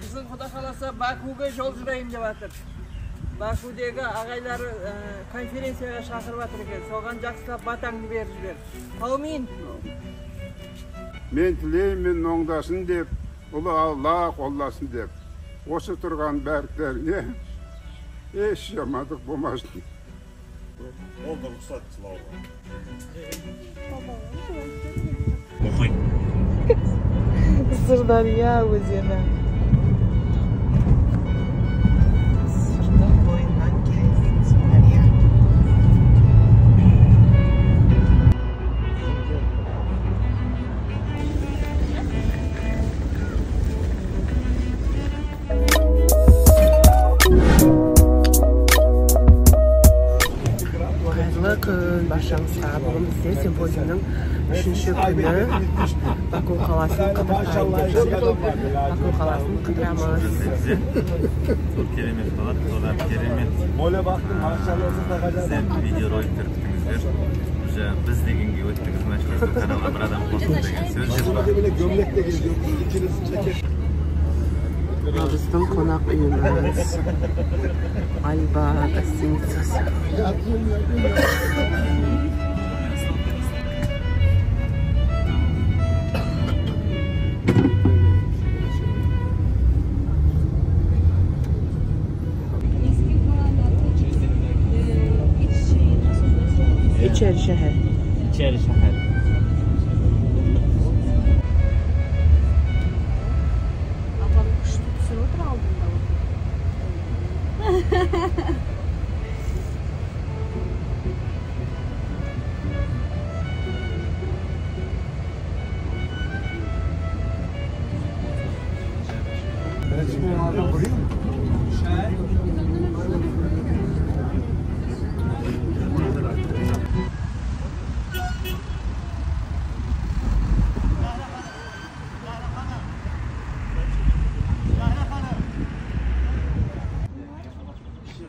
Kızın Xudo xolasa Bakuga yol jurayim deb atır. Bakudagi ağaylari konferensiyaga chaqirib atır ekan. So'g'an jaxslab batangni berib ber. Amin. Men tileymin oңдасын деп, ұлы Allah қолдасын деп. Осы тұрған бәріктеріне еш жамандық болмасын. Ол да рұқсат сылауға. Оқой. Sırdarya özene. Sırtın boyundan geldik Sırdarya. Hayırlı gün başlamışsa bugün bizde sempozyumun 3. günü Baku kalasını kıdırtayız. Baku kalasını kıdıramız. Keremet falan, dolar keremet. Mole baktım, maşallahınızı takacağız. Sen video rolik türktünüzler. Biz degenge o'tdingiz mana shu kanalga bir adam qo'shib degan so'z Şurada böyle gömlekle geziyoruz. İkiniz ceket. Bizden konak uyumuz. Alba gостиницасы. İçeri şehir. İçeri shahar. Ablamın kuşunu sınıfır aldın da.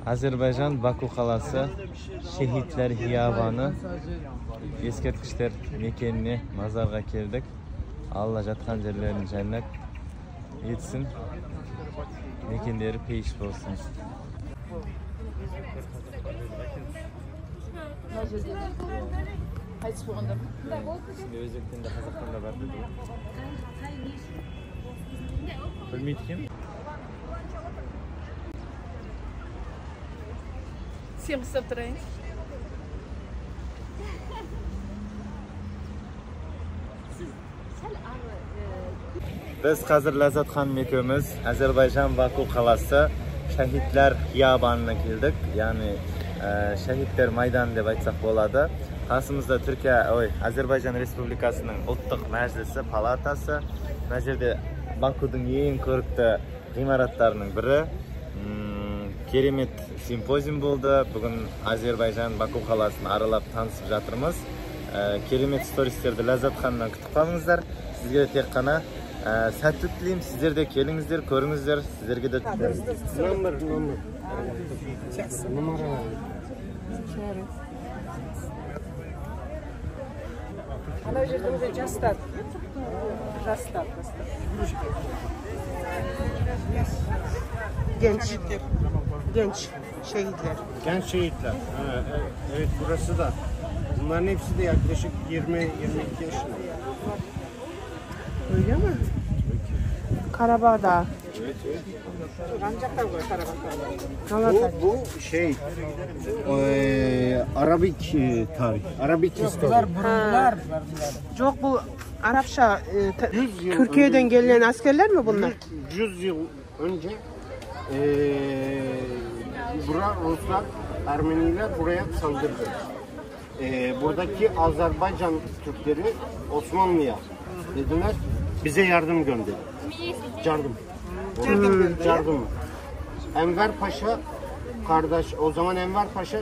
Azerbaycan Baku qalasi Şehitler Hiyabani eskirtkishlar mekenine mazarga keldik. Allah jatgan yerlerini cennet etsin. Mekenleri peyiş olsun. Şimdi özbekten de Kazak'tan da var dedi. Bilmeydi kim? Всем сатрайн. Biz hazır Lazzatxon ekimiz Azerbaycan Baku qalasi Şehitler Hiyabanına keldik. Yani Şehitler Maydanı deb aytsak bo'ladi. Qasımızda Türkiye, Azerbaycan Respublikasının Ulttuq Majlisi palatası. Bu yerda Baku'nun eng ko'rikli imoratlarining biri. Keremet simpozium bo'ldi. Bugun Azerbaycan Baku qalasini aralab tanishib жатырмыз. Keremet storieslerdi Lazzatxondan kutib qolingizlar. Sizga tek qana sәттілік тілеймін. Sizler de kelingizler, ko'ringizlar. Sizlerge de Number. Numara. Ana жерде уже жастар. Genç şehitler. Genç şehitler. Evet, burası da. Bunların hepsi de yaklaşık 20-22 yaşında. Öyle mi? Karabağ'da. Evet. Bu şey Arabik tarih. Arabik historia. Çok bu Arapça Türkiye'den gelen askerler mi bunlar? 100 yıl önce Ruslar, Ermeniler buraya saldırdı. Buradaki Azerbaycan Türkleri Osmanlı'ya dediler bize yardım gönder. Yardım. Enver Paşa kardeş, o zaman Enver Paşa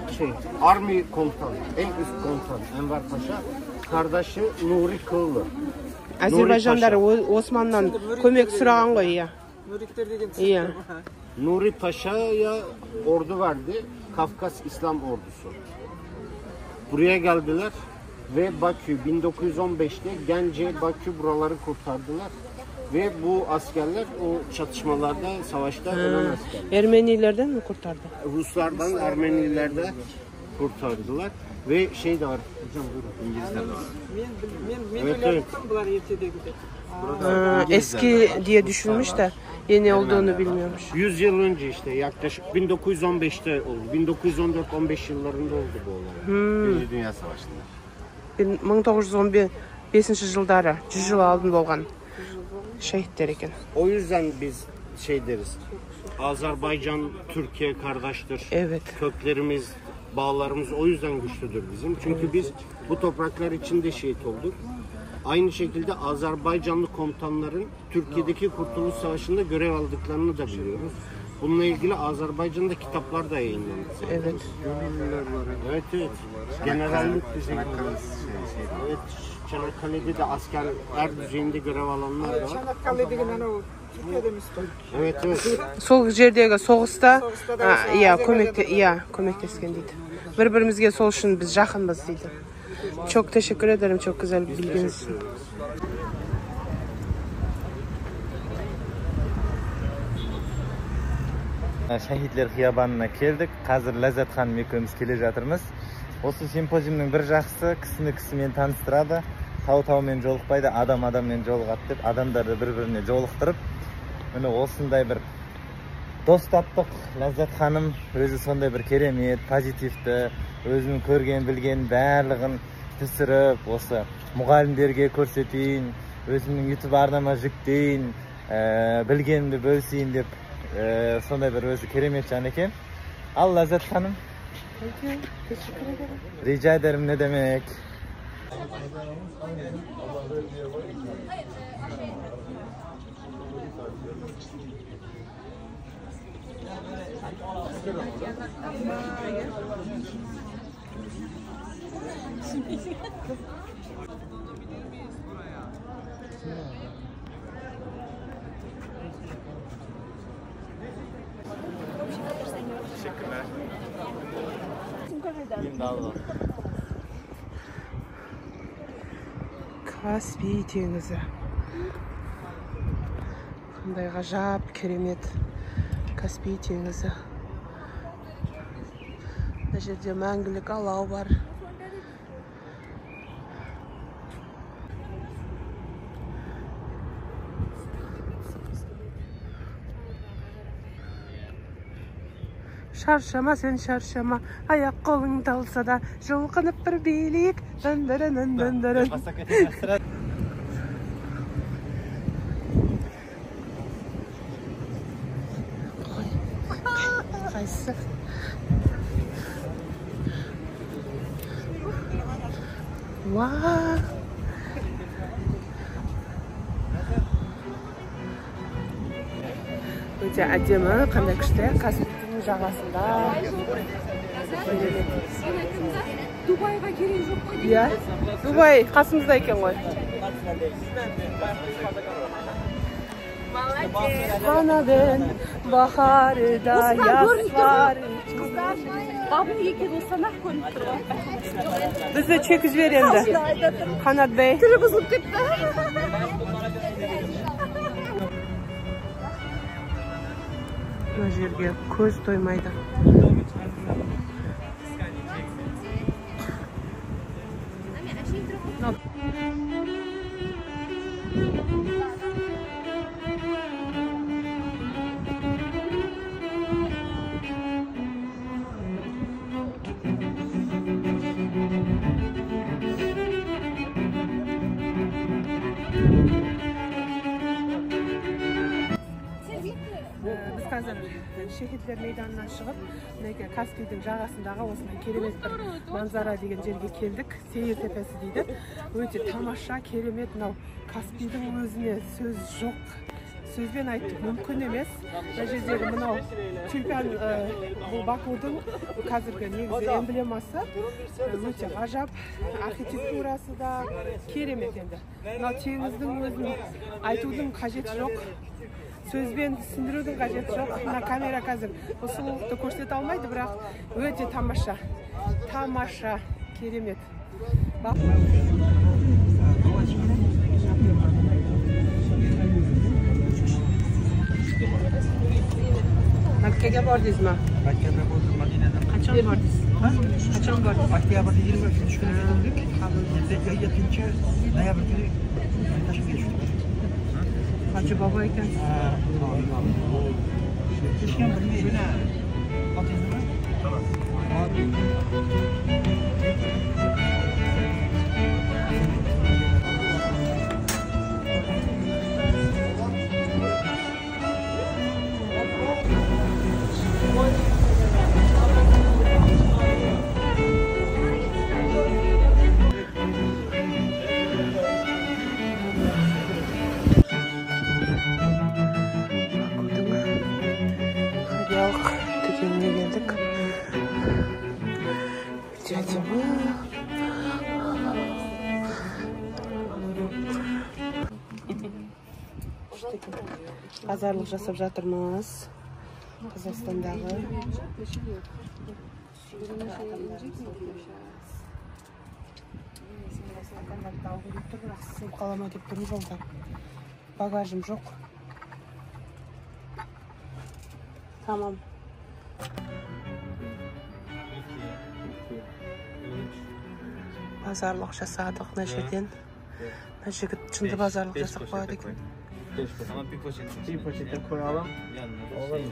Army komutanı, en üst komutan Enver Paşa kardeşi Nuri Kıllı. Azerbaycanlar Osmanlı'dan kömek sürağın koyuyor. İyi. Nuri Paşa'ya ordu verdi. Kafkas İslam ordusu. Buraya geldiler ve Bakü 1915'te Gence, Bakü buraları kurtardılar Ve bu askerler o çatışmalarda, savaşta ölen askerler. Ermenilerden mi kurtardı? Ruslardan Ermenilerden kurtardılar. Ve şey de var, hocam buyurun. İngilizler de var. Men Evet. bular ertedeki. Eski diye düşünmüş de yeni olduğunu bilmiyormuş. 100 yıl önce işte yaklaşık 1915'te oldu. 1914-15 yıllarında oldu bu olay. Birinci Dünya Savaşı'nda. 1915 жылдары 100 жыл алдын болған şehitler ekan. O yüzden biz şey deriz. Azerbaycan, Türkiye kardeştir. Evet. Köklerimiz, bağlarımız o yüzden güçlüdür bizim. Çünkü biz bu topraklar içinde şehit olduk. Aynı şekilde Azerbaycanlı komutanların Türkiye'deki Kurtuluş Savaşı'nda görev aldıklarını da biliyoruz. Bununla ilgili Azerbaycan'da kitaplar da yayınlandı. Evet. Evet, evet. Generallik düzeyinde. Evet, Çanakkale'de de askerler düzeyinde görev alanlar da var. Çanakkale degen anau Türkiye'de mi? Evet, evet. Сол жердегі соғыста көмектескен дейді. Bir-birimizге сол үшін biz жақынбыз дейді. Çok teşekkür ederim çok güzel bilginiz için. Şehitler Xiyabanına keldik. Hazır Lazzat Hanım ekimiz kele жатырмыз. Осы симпозиумның bir жақсы кісіні кісімен таныстырады. Тау-таумен жолықпайды, адам-адаммен жолығады деп, адамдарды бір-біріне жолықтырып, міне осындай бір дос таптық. Lazzat Hanım өзі сондай бір керемет, позитивті, өзінің көрген, білген барлығын түсіріп, осы мұғалімдерге көрсетейін, өзімнің YouTube арнама жүктейін, білгенімді бөлісейін деп, сондай бір өзі керемет жан екен. Ал Lazzat Hanım. Teşekkür ederim. Rica ederim, ne demek. Teşekkürler. Каспий теңізі. Қандай ғажап, керемет Каспий теңізі. Мына жерде мәңгілік алау бар. Шаршама сен шаршама, аяқ қолың талса да, жұлқынып бір билейік. Дан-дан-дан-дан-дан. Қайсы? Вау! Өте әдемі, қандай күшті, Каспийдің жағасында. Дубайға керек жоқ қой. Иә, Дубай қасымызда екен ғой. Қанадын бахарыда ясвар. Бабым екен осанақ көрініп тұр. Бізді чек жібер енді. Қанат Бey. Түрі бұзылып кетті. Мына жерге көз тоймайды. Biz қазір шехитлер мейданынан шығып, Каспийдің жағасындағы осындай керемет бір манзара деген жерге келдік. Сейір тепесі дейді. Өте тамаша, керемет. Мынау Каспийдің өзіне сөз жоқ. Сөзбен айтып мүмкін емес. Мына жердегі мынау тюльпан, бұл Бакудың қазіргі негізі эмблемасы. Өте ғажап, архитектурасы да керемет енді. Мынау теңіздің өзін айтудың қажеті жоқ. Сөзбен түсіндірудің қажеті жоқ. Мына камера қазір сұлулықты көрсете алмайды, бірақ өте тамаша. Тамаша, керемет. Makkaga bordingizmi? Makkaga bo'ldim, Madinadan. Qachon bordingiz? Qachon bordingiz? Oktyabrda 23 kuni keldik. 7 noyabr kuni Toshkentga tushdik. Hoji bobo ekansiz. Hech kim bilmaydi. Otingiz nima? Pazarlık жасап жатырмыз. Қазақстандағы. Қалама деп тұрмын жолда. Багажым жоқ. Tamam. Pazarlık жасадық мына жерден. Мына жігіт шынды pazarlık жасап қояды екен. Ama bir poşete koyalım. Olur mu?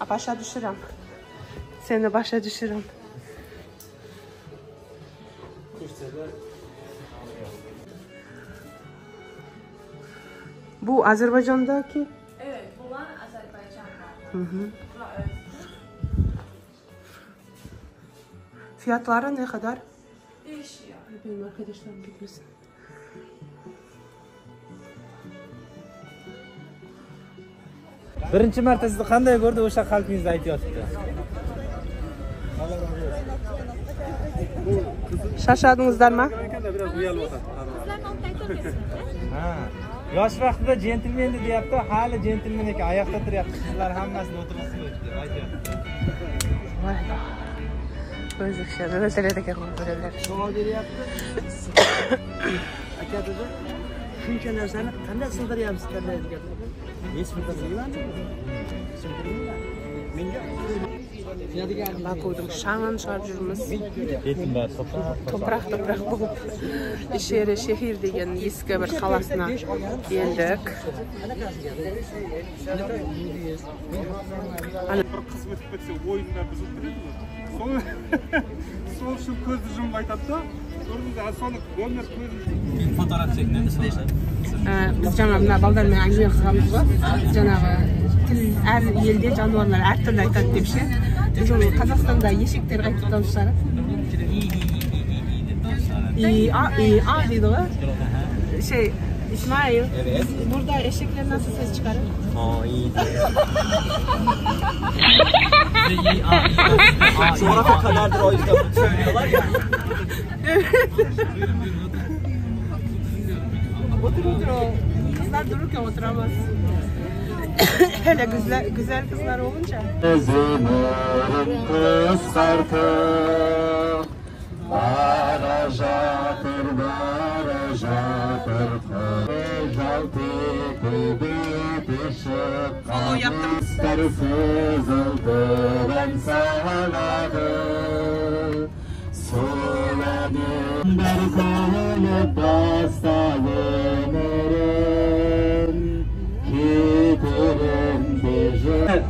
Başa düşürüm. Seni başa düşürüm. Bu Azerbaycan'daki? Evet, bunlar Azerbaycan'da. Hı. Fiyatları ne kadar? Değişiyor. Benim arkadaşlarım gitmesin. Birinchi marta sizni qanday ko'rdi o'sha qalbingizda aytyapti. Şaşırdınızlar mı? Ha. Yosh vaqtida jentlmen deyapti, hali jentlmen ekan, oyoqda turyapti. Sizlar hammasini o'tirmasini aytyapti. Vay. O'zbekistonda masaladagi qo'llar. Savol beryapti. Aka dedi, shuncha narsani qanday sig'iryapsiz qanday degan. Hech bir bilmayman. Menga Baku'da şaman şarjımız. Yetim bor, Toprak bulup Şehir şehir degan eski bir qalasına geldik. Bir qism o'tib ketsa o'yinda buzilib turadimi? Sol shu ko'zni yumib aytadi da, o'rnida asonlik bo'lmay ko'zni fotoğraf çekmemiz lazım. Biz canavarlar baldarmaya angime qilamiz va canavar her yerde canavarlar her türlü aytadi deb şey. Biz onu Kazakistan'da eşekler aytib tanışlar. Dedi o. Şey İsmail, Evet. burada eşekler nasıl ses çıkarır? İyi. coğrafya kadardır o yüzden söylüyorlar ya. Otur o. Kızlar dururken oturamaz. Hele güzel kızlar olunca. O yaptım.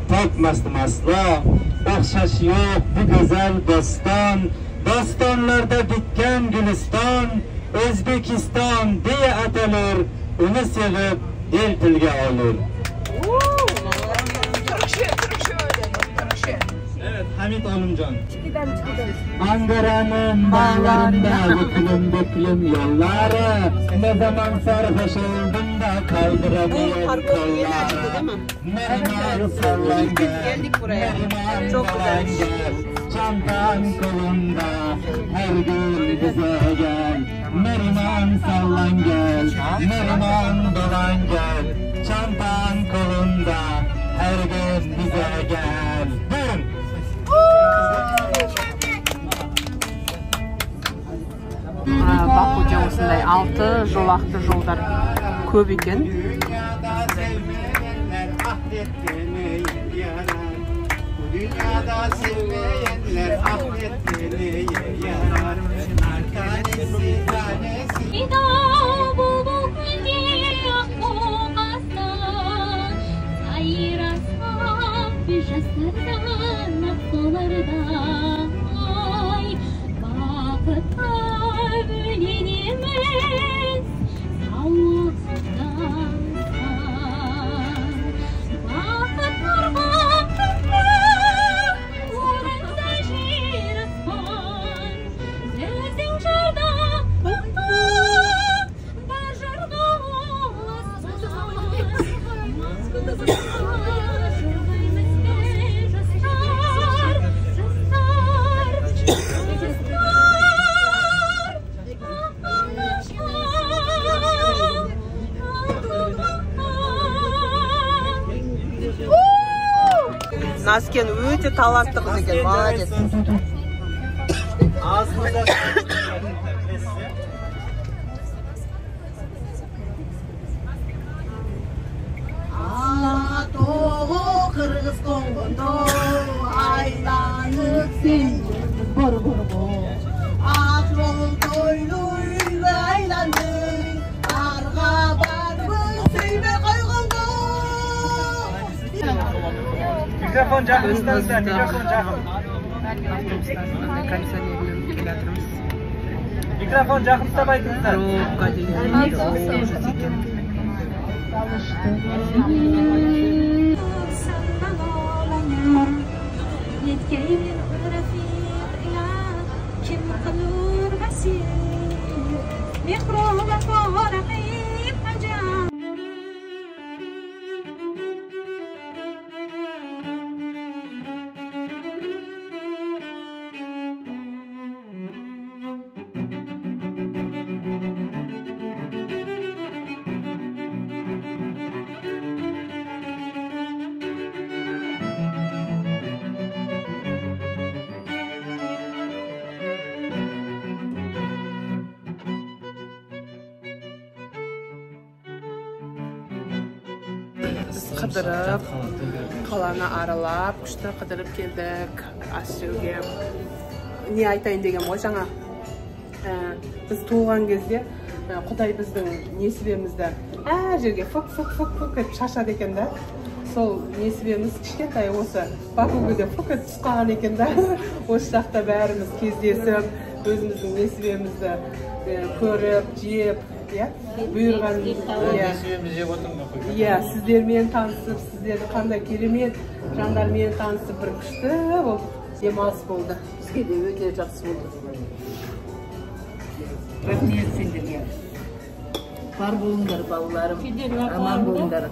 Tatmasdım asla, bahşiş yok bu güzel dostan. Dostanlarda dikken Gülistan, Özbekistan diye atılır, onu sevip el tilge olur. Evet, Hamit Oğlumcan. Ankara'nın bağlarında büklüm yolları, ne zaman sarhoş oldum da kaldıramıyorum kolları. Mermer sallan gel, mermer sallan gel, çantan kolunda, her gün bize gel. Mermer sallan gel, mermer dolan gel, çantan kolunda, her gün bize gel. Buyurun. Бакуде осындай 6 жолақты жолдар көп екен. Dünyada sevmeyenler ahretleri yarar. Tanesi tanesi. Nasken öte talantlı kız ekan, молодец. Ağzınıza Ала тоғы қырғыз қонғондо айланып сен бұрбұрбо ақ жол тойлуй айландың арға барбын сүйме қойғондо. Mikrofon жақыныңыздан, mikrofon жақын. Mikrofon жақын ұстап айтыңыздар. Қыдырып, қаланы аралап, күшті қыдырып келдік. Ас жеуге. Не айтайын деген ғой жаңа. Біз туылған кезде Құдай біздің несібемізді әр жерге фык етіп шашады екен да. Сол несібеміз кішкентай осы Бакуде фык етіп түсқаған екен да. Осы жақта бәріміз кездесіп, өзіміздің несібемізді көріп, жеп, бұйырған сіздермен танысып, сіздерді қандай керемет жандармен танысып бір күшті болды, демалыс болды. Бізге де өте жақсы болды. Рахмет сендерге. Бар болыңдар балаларым, аман болыңдар.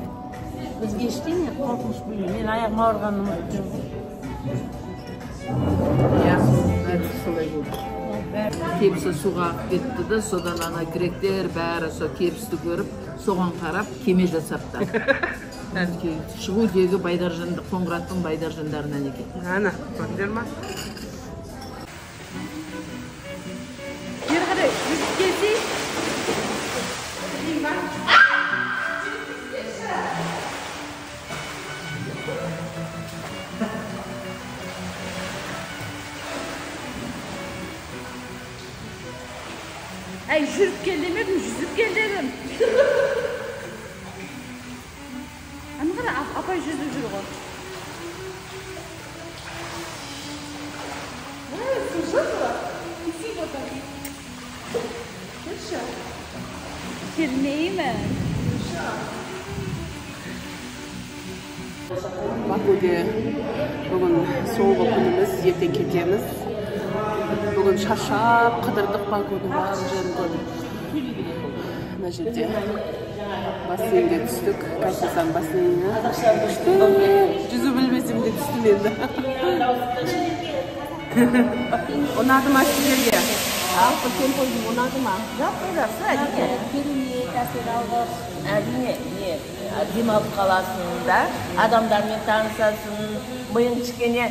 Бізге ештеңе қорқыныш білмеймін. Мен аяғым ауырғаным жоқ. Бәрі солай болды. Кепсі суға кетті де, содан ана гректер бәрі со кепсті көріп, соған қарап кеме жасапты. Шығу дегі Байдаржанды, Қоңыраттың Байдаржандарынан екен. Ана, көрдіңдер ма? Бері қарай, жүзіп келсей. Ay жүріп кел демедім, жүзіп кел дедім. Аны қара, апай жүзіп жүр ғой. Келмеймін. Бакуде бүгін соңғы күніміз, ертең кетеміз. Бүгін шаршап қыдырдық Бакуде бар жерін көрдік. Мына жерде бассейнге түстік, Кайсасан бассейніне. Жүзу білмесем де түстім енді. Ұнады ма сіздерге? Алпы темпойдың ұнады ма? Жақсы, әрине. Керемет әсер алдық. Әрине, демалып қаласың да, адамдармен танысасың, миың кішкене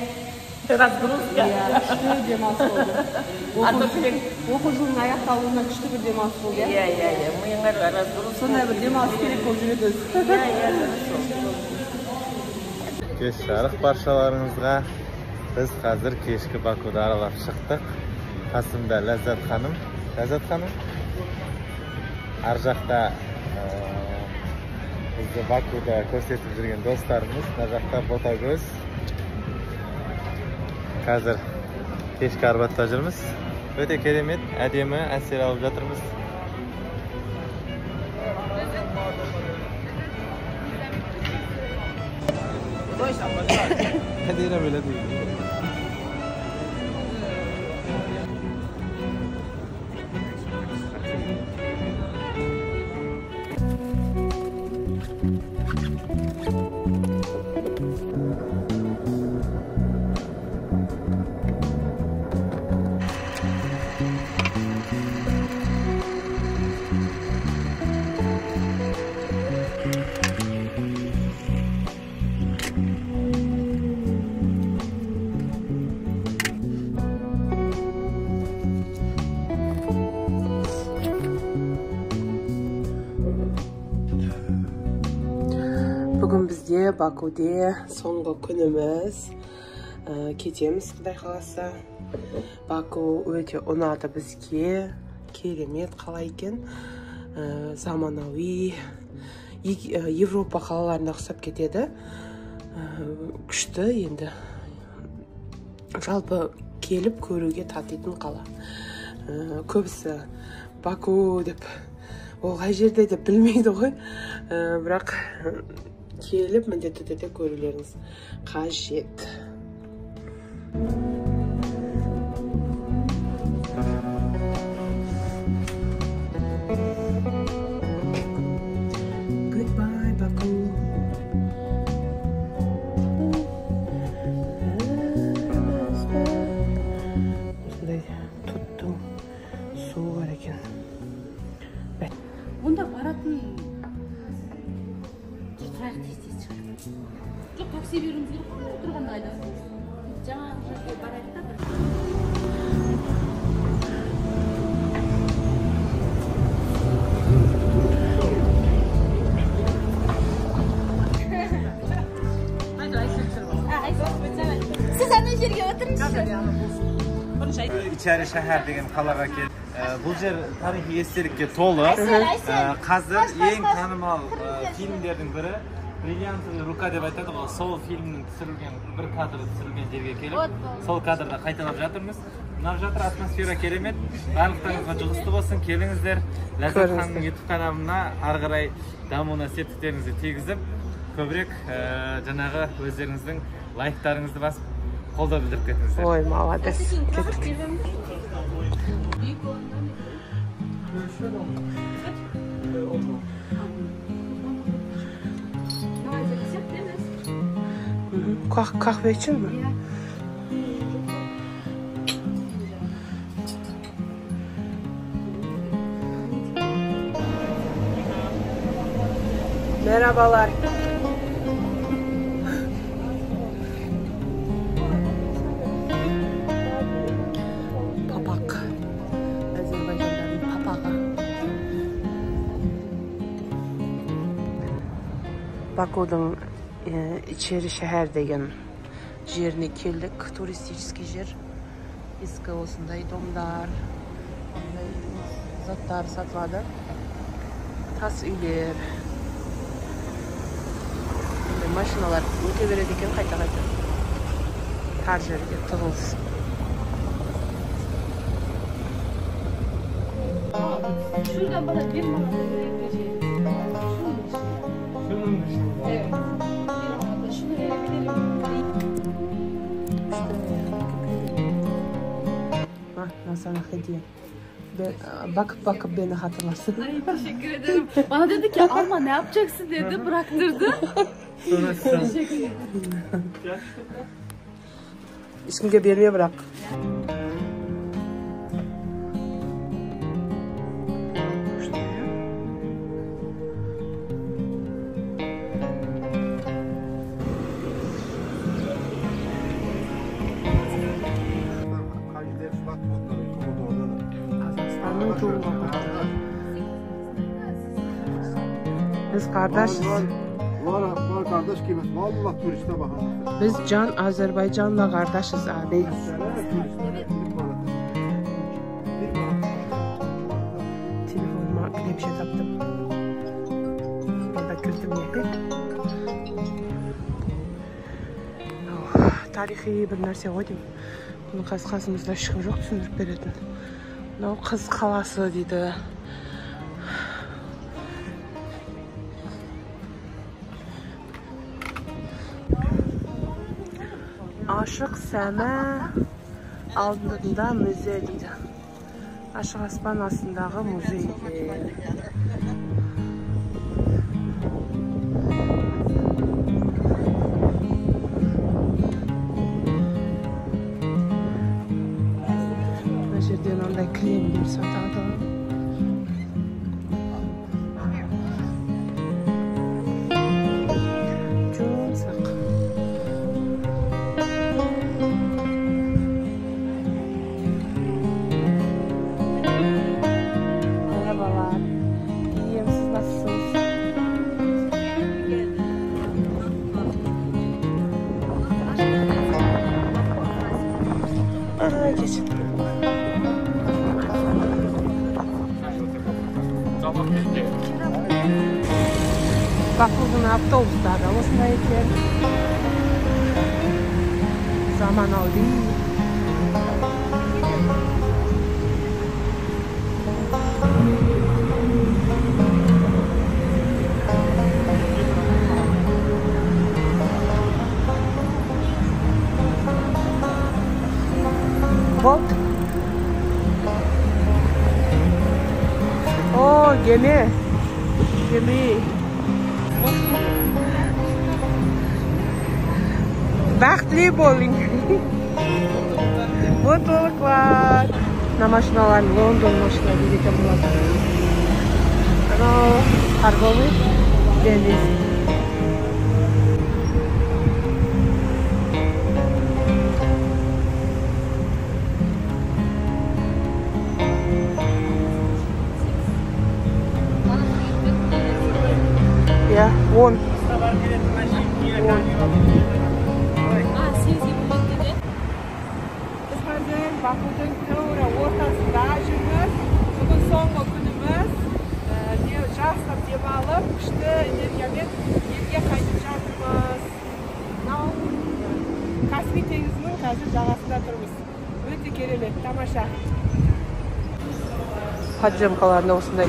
Разгрузка. Күшті демалыс болды. Оқу жылының аяқталуына күшті бір демалыс болды. Иә, миыңа разгрузка. Сондай бір демалыс керек болып жүреді өзі. Кеш жарық баршаларыңызға. Біз қазір кешкі Бакуды аралап шықтық. Қасымда Ләззат ханым. Ләззат ханым. Ар жақта бізді Бакуда көрсетіп жүрген достарымыз. Мына жақта Ботагөз. Қазір кешкі Арбатта жүрміз. Өте керемет, әдемі әсер алып жатырмыз. Hadi böyle değil. Бүгін бізде Бакуде соңғы күніміз. Кетеміз Құдай қаласа. Баку өте ұнады бізге. Керемет қала екен. Заманауи. Европа қалаларына ұқсап кетеді. Күшті енді. Жалпы келіп көруге татитын қала. Көбісі Баку деп ол қай жерде деп білмейді ғой. Бірақ келіп міндетті түрде көрулеріңіз қажет. Goodbye, Baku. Осындай тұттың суы бар екен. Онда баратын жоқ, такси беруіміз керек қой, тұрғанда айда. Жаңағы жерге барайық та бір. Siz ана жерге отырыңызшы. İçeri şehir деген қалаға келдік. Бұл жер тарихи естелікке толы. Қазір ең танымал фильмдердің бірі Бриллиантовая рука деп айтады ғой, сол фильмнің түсірілген бір кадры түсірілген жерге келіп, сол кадрда қайталап жатырмыз. Мына жатыр атмосфера керемет. Барлықтарыңызға жұғысты болсын, келіңіздер. Ләззат ханымның YouTube каналына ары қарай дамуына септіктеріңізді тигізіп, көбірек жаңағы өздеріңіздің лайктарыңызды басып, қолдау білдіріп кетіңіздер. Ой, молодец. Кеттік. Kahve için mi? Merhabalar. Papak. Azerbaycan'dan papağı. Baku'nun içeri şehir деген жеріне келдік. Туристический жер. Ескі осындай домдар, заттар сатылады. Тас үйлер. Машиналар өте береді екен қайта-қайта. Тар жерге тығылыс. Şuradan bana bir manata verebileceğim. Şunun dışında. Evet. Bir manata şunu verebilirim. Sana hediye. Bakıp beni hatırlasın. Ay, teşekkür ederim. Bana dedi ki alma, ne yapacaksın dedi, bıraktırdı. Teşekkür ederim. Hiç kimge vermeye bırak. Biz kardeşiz. Var kardeş kıymet. Vallahi turiste bakın. Biz Can Azerbaycan'la kardeşiz abi. Telefonuma bir şey taptım. Orada kırdım yedi. Tarihi bir narsa koydum. Bunu qasımızda ешкім жоқ түсіндіріп беретін. Мынау қыз қаласы дейді. Ашық сәма алдында музей дейді. Ашық аспан астындағы музей. Жерден андай кілемдер сатады. Жұмсақ. Merhabalar. İyiyim, siz nasılsınız? Geçin. Bak bugün avtobuslarda osınday ekan. Zamanaviy. Hop. Oo, gemi. Gemi. Baxtli bo'ling. Mutluluklar. Namashnalar London mashinalari ekan bular. Ana торговый deniz. Ya, 10. Biz hozir Bakuning to'g'ri o'rtasida ishimiz. Bugun so'nggi kunimiz. Jastlab deb olib, qishda energiyaga yerga qaytib жатырмыз. Kaspiy dengizining hozir жағасында turibmiz. O'ta kerak, tomosha. Подземкаларында осындай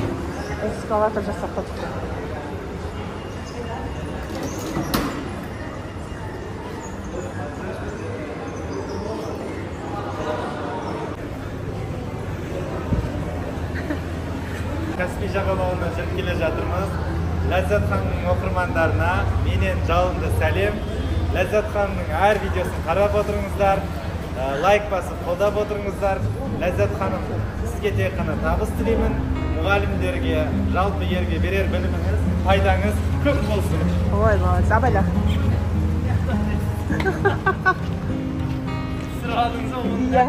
эскалатор жасап qo'ydik. Kaspiy жағалауына жүріп келе жатырмыз. Ләззат ханымның оқырмандарына менен жалынды сәлем. Ләззат ханымның әр видеосын қарап отырыңыздар, лайк басып қолдап отырыңыздар. Ләззат ханым, сізге тек қана табыс тілеймін. Мұғалімдерге, жалпы елге берер біліміңіз, пайдаңыз көп болсын. Ой, молодец, абайла. Sıradınız oldu. Иә.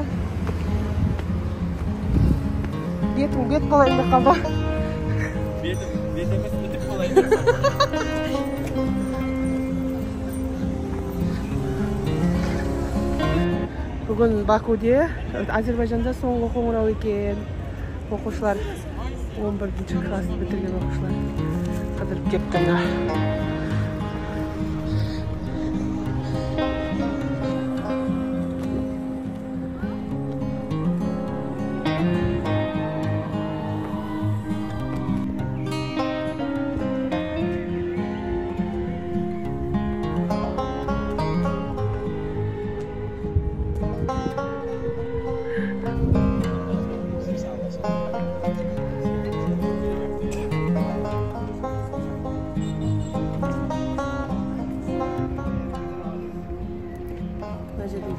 Бетім бет болайын деп қалды. Бет емес, бітіп болайын. Бүгін Бакуде, Азербайжанда соңғы қоңырау екен. Оқушылар 11-ші класты бітірген оқушылар қыдырып кетті.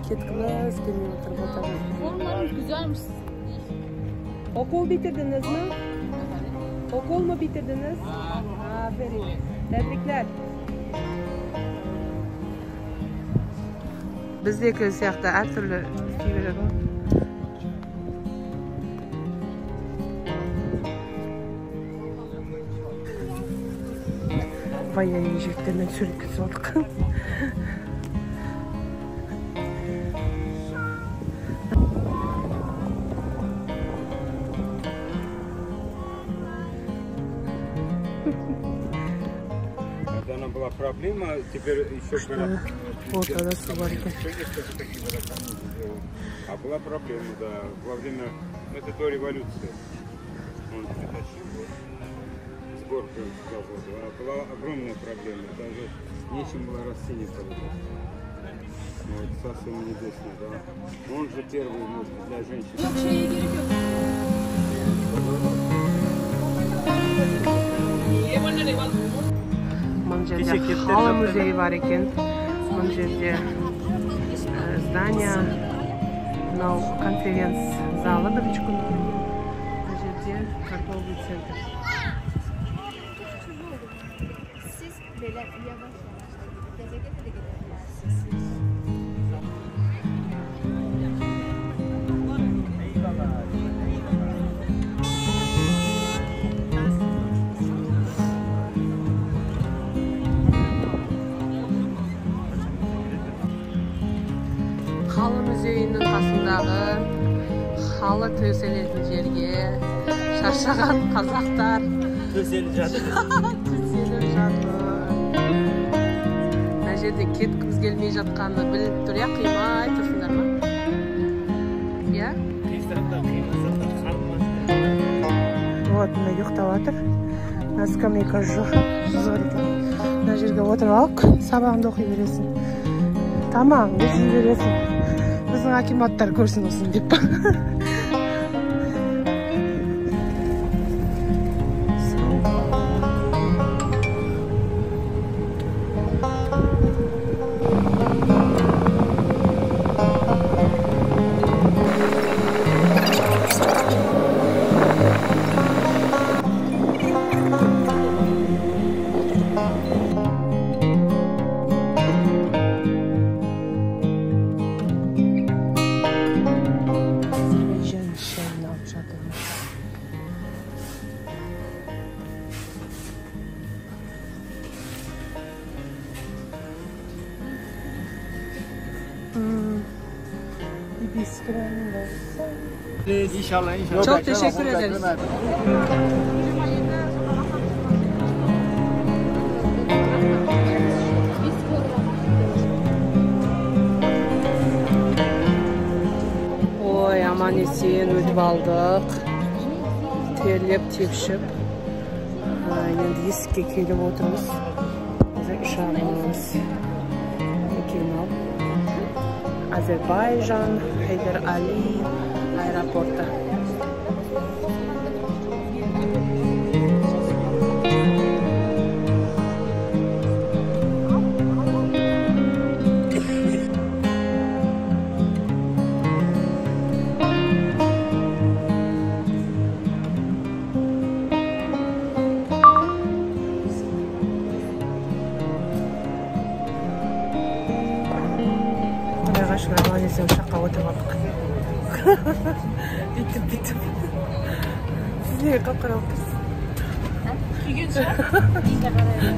Ketkiniz kelmey o'tirib o'tamiz. Formanız güzelmiş. Okul bitirdiniz mi? Okul mu bitirdiniz? Aferin. Tebrikler. Bizdeki siyoqda har turli istayveradi. Папайя ежектермен сүрөткөзүп алдык. Она была проблема, теперь еще гораздо. Вот она сварка. А была проблема, да, во время до революции. Он притащил сборку завода. Была огромная проблема, даже нечем было растения положить. Вот, совсем небесно, да. Он же первый, может, для женщин. Мына жерде халы музейі бар екен. Мына жерде здания, мынау конференц залы бірінші күн. Мына жерде торговый центр. Халы музейінің қасындағы халы төселетін жерге шаршаған қазақтар төселіп жатыр. Мына жерде кеткіміз келмей жатқанын біліп тұр, я қимай тұрсыңдар ма? Я? Вот, мына ұйықтап жатыр. Мына скамейка жоқ екен. Мына жерге отырып алып, сабағыңды оқи бересің. Тамам, несін бересің. Біздің акиматтар көрсін осыны деп. İnşallah. Çok teşekkür ederiz. Ой, аман есен өтіп алдық. Терлеп, тепшіп. Енді есікке келіп отырмыз. Ұшағымыз Кемал. Азербайжан, Хайдар Али аэропорты. Несем ұшаққа отырып алдық. Бүйтіп. Сіз неге қап-қарап тұрсыз? Күйген шығар? Үйінде қарай.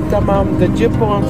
Tamam, the Japan